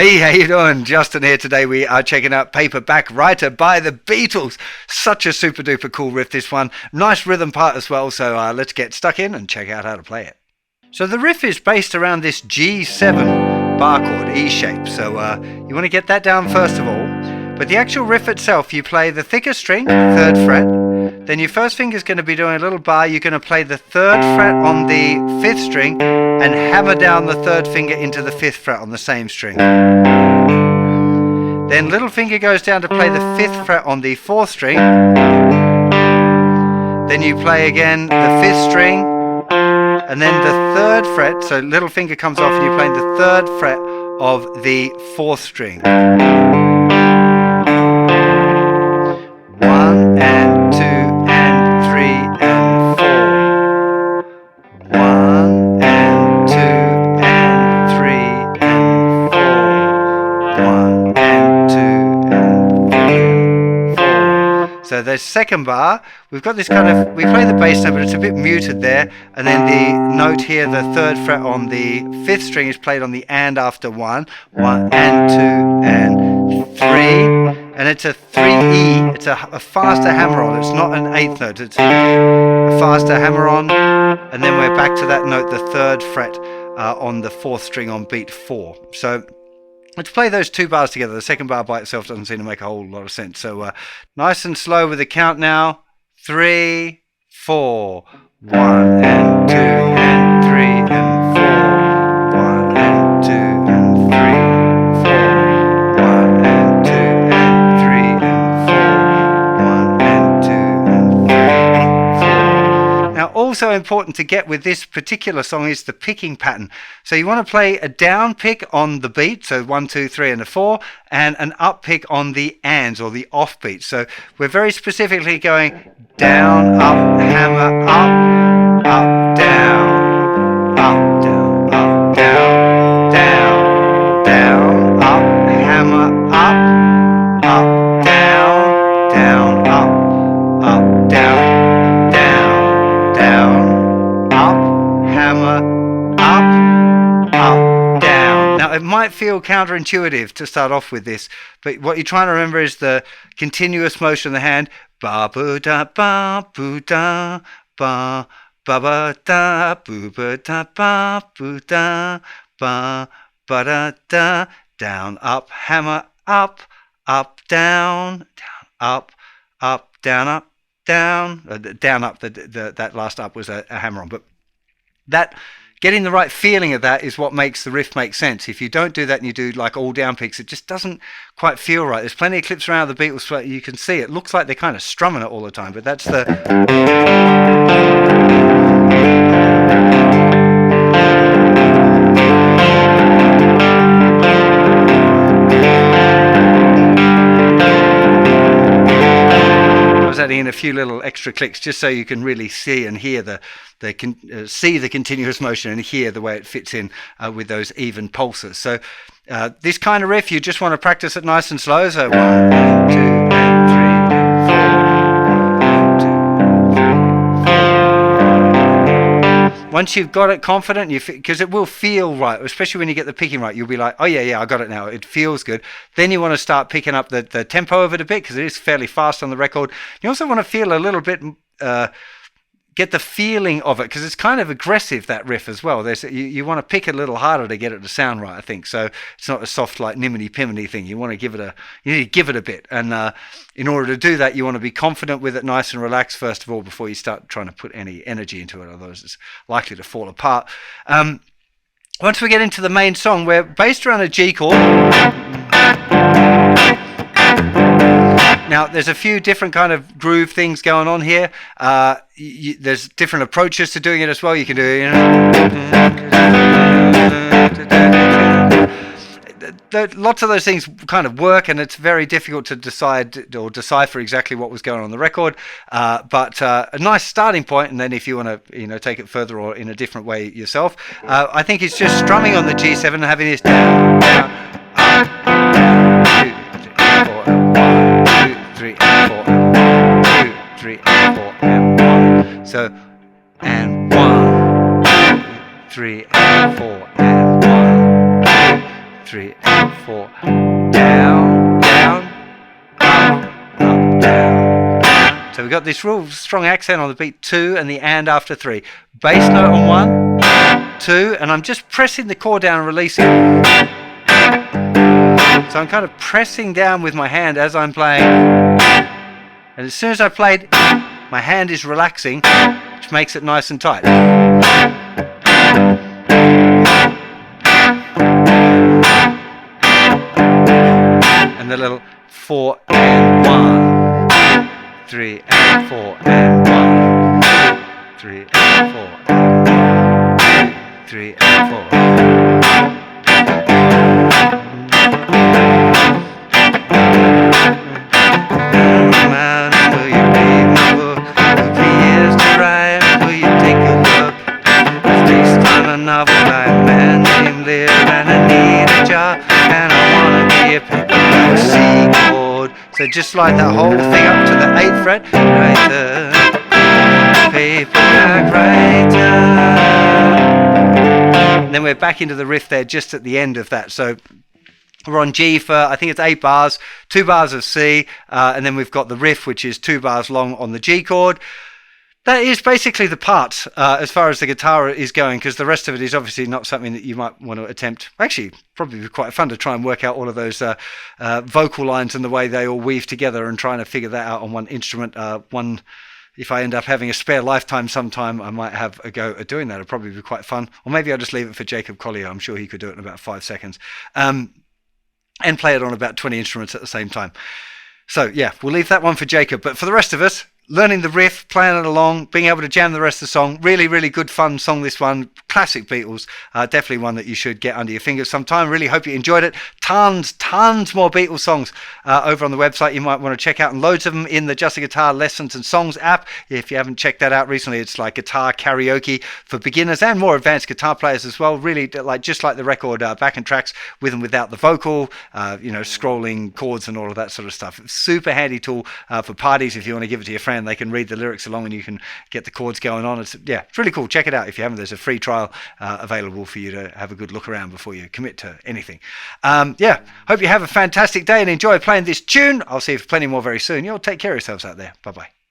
Hey, how you doing? Justin here. Today we are checking out Paperback, Writer by the Beatles. Such a super duper cool riff, this one. Nice rhythm part as well, so let's get stuck in and check out how to play it. So the riff is based around this G7 bar chord, E shape, so you want to get that down first of all. But the actual riff itself, you play the thicker string, 3rd fret, then your first finger is going to be doing a little bar. You're going to play the 3rd fret on the 5th string and hammer down the 3rd finger into the 5th fret on the same string. Then little finger goes down to play the 5th fret on the 4th string. Then you play again the 5th string and then the 3rd fret, so little finger comes off and you're playing the 3rd fret of the 4th string. 1 and 2 and 3 and 4. 1 and 2 and 3 and 4. 1 and 2 and 3 and 4. So the second bar, we've got this kind of, we play the bass note, but it's a bit muted there. And then the note here, the 3rd fret on the 5th string is played on the and after 1. 1 and 2 and 3. And it's a 3E, it's a faster hammer on, it's not an 8th note, it's a faster hammer on, and then we're back to that note, the 3rd fret on the 4th string on beat 4. So let's play those two bars together. The second bar by itself doesn't seem to make a whole lot of sense. So nice and slow with the count now. 3, 4, 1 and 2 and 3 and 4. 1 and 2 and 3. Also important to get with this particular song is the picking pattern. So you want to play a down pick on the beat, so 1, 2, 3 and a 4, and an up pick on the ands or the off beat. So we're very specifically going down, up, hammer, up, up, down, up, down, up, down, down, down, up, hammer, up, up, down, down, up, up, down. It might feel counterintuitive to start off with this, but what you're trying to remember is the continuous motion of the hand. Ba boo da ba boo da ba ba ba da boo ba da ba boo da ba ba da da. Down, up, hammer, up, up, down, down, up, down, up, down. Down, up. That last up was a hammer on, but that. Getting the right feeling of that is what makes the riff make sense. If you don't do that and you do like all down picks, it just doesn't quite feel right. There's plenty of clips around the Beatles where you can see it looks like they're kind of strumming it all the time, but that's the... Adding in a few little extra clicks just so you can really see and hear see the continuous motion and hear the way it fits in with those even pulses. So this kind of riff you just want to practice it nice and slow. So 1 and 2 and 3 and 4. 1, 2, 3, 4. Once you've got it confident, because it will feel right, especially when you get the picking right, you'll be like, oh yeah, I got it now. It feels good. Then you want to start picking up the tempo of it a bit because it is fairly fast on the record. You also want to feel a little bit, get the feeling of it because it's kind of aggressive, that riff as well. You want to pick it a little harder to get it to sound right, I think. So it's not a soft like niminy-piminy thing. You want to give it you need to give it a bit. And in order to do that, you want to be confident with it, nice and relaxed first of all before you start trying to put any energy into it. Otherwise, it's likely to fall apart. Once we get into the main song, we're based around a G chord. Now, there's a few different kind of groove things going on here. There's different approaches to doing it as well. You can do, lots of those things kind of work, and it's very difficult to decide or decipher exactly what was going on the record. But a nice starting point, and then if you want to, take it further or in a different way yourself, I think it's just strumming on the G7 and having this down, down, up, down, 2, 3, 4, 1, 2, 3, and 4, 2, 3, and 4, and 1. So, and 1, 2, 3, and 4, and 1, 2, 3, and 4. Down, down, up, up, down. So we've got this real strong accent on the beat 2 and the and after 3. Bass note on 1, 2, and I'm just pressing the chord down and releasing. So I'm kind of pressing down with my hand as I'm playing. And as soon as I played, my hand is relaxing, which makes it nice and tight. And the little 4 and 1, 3 and 4 and 1, 3 and 4 and 1, 3 and 4. Novel by a man named Liv, and I need a job, and I wanna be a paperback C chord. So just slide that whole thing up to the 8th fret. Writer, paperback writer. And then we're back into the riff there just at the end of that. So we're on G for, I think it's 8 bars, 2 bars of C, and then we've got the riff, which is 2 bars long on the G chord. That is basically the part as far as the guitar is going, because the rest of it is obviously not something that you might want to attempt. Actually, probably be quite fun to try and work out all of those vocal lines and the way they all weave together and trying to figure that out on one instrument. If I end up having a spare lifetime sometime, I might have a go at doing that. It'll probably be quite fun. Or maybe I'll just leave it for Jacob Collier. I'm sure he could do it in about 5 seconds. And play it on about 20 instruments at the same time. So yeah, we'll leave that one for Jacob. But for the rest of us, learning the riff, playing it along, being able to jam the rest of the song. Really, really good fun song, this one. Classic Beatles. Definitely one that you should get under your fingers sometime. Really hope you enjoyed it. Tons more Beatles songs over on the website you might want to check out, and loads of them in the Justin Guitar Lessons and Songs app. If you haven't checked that out recently, it's like guitar karaoke for beginners and more advanced guitar players as well. Really, just like the record backing tracks with and without the vocal, scrolling chords and all of that sort of stuff. Super handy tool for parties if you want to give it to your friend. They can read the lyrics along and you can get the chords going on. It's really cool. Check it out if you haven't. There's a free trial available for you to have a good look around before you commit to anything. Hope you have a fantastic day and enjoy playing this tune. I'll see you for plenty more very soon. You'll take care of yourselves out there. Bye bye.